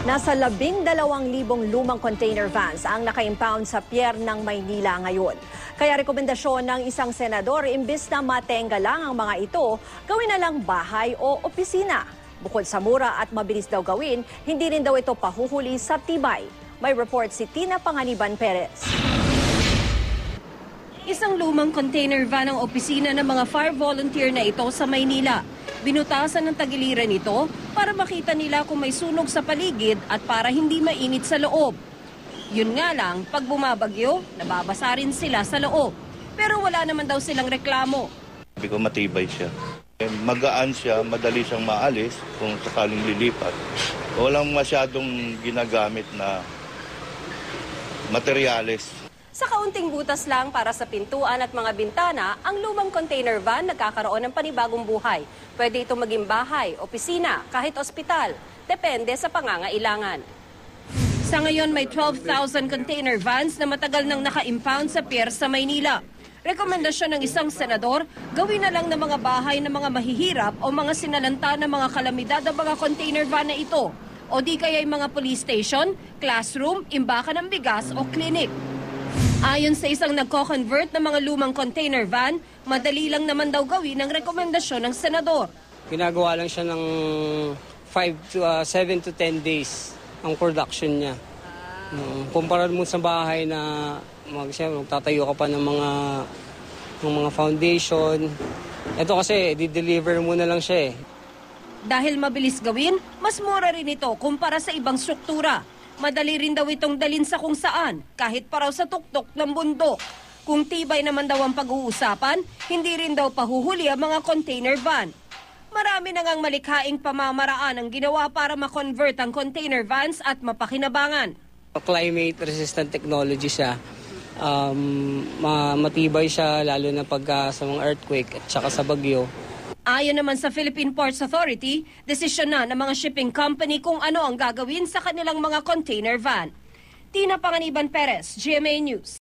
Nasa 12,000 lumang container vans ang naka-impound sa pier ng Maynila ngayon. Kaya rekomendasyon ng isang senador, imbis na matenga lang ang mga ito, gawin na lang bahay o opisina. Bukod sa mura at mabilis daw gawin, hindi rin daw ito pahuhuli sa tibay. May report si Tina Panganiban Perez. Isang lumang container van ang opisina ng mga fire volunteer na ito sa Maynila. Binutasan ng tagiliran nito para makita nila kung may sunog sa paligid at para hindi mainit sa loob. Yun nga lang, pag bumabagyo, nababasa rin sila sa loob. Pero wala naman daw silang reklamo. Sabi ko matibay siya. Magaan siya, madali siyang maalis kung sakaling lilipat. Walang masyadong ginagamit na materyales. Sa kaunting butas lang para sa pintuan at mga bintana, ang lumang container van nagkakaroon ng panibagong buhay. Pwede ito maging bahay, opisina, kahit ospital. Depende sa pangangailangan. Sa ngayon, may 12,000 container vans na matagal nang naka-impound sa pier sa Maynila. Rekomendasyon ng isang senador, gawin na lang ng mga bahay ng mga mahihirap o mga sinalanta ng mga kalamidad ang mga container van na ito. O di kaya'y mga police station, classroom, imbakan ng bigas o clinic. Ayon sa isang nagko-convert ng mga lumang container van, madali lang naman daw gawin ang rekomendasyon ng senador. Ginagawa lang siya ng 7 to 10 days ang production niya. Kumpara mo sa bahay na magtatayo ka pa ng mga foundation. Ito kasi, di-deliver mo na lang siya eh. Dahil mabilis gawin, mas mura rin ito kumpara sa ibang struktura. Madali rin daw itong dalin sa kung saan, kahit pa raw sa tuktok ng bundok. Kung tibay naman daw ang pag-uusapan, hindi rin daw pahuhuli ang mga container van. Marami na ngang malikhaing pamamaraan ang ginawa para ma-convert ang container vans at mapakinabangan. Climate resistant technology siya. Matibay siya lalo na pagka sa mga earthquake at saka sa bagyo. Ayon naman sa Philippine Ports Authority, desisyon na ng mga shipping company kung ano ang gagawin sa kanilang mga container van. Tina Panganiban Perez, GMA News.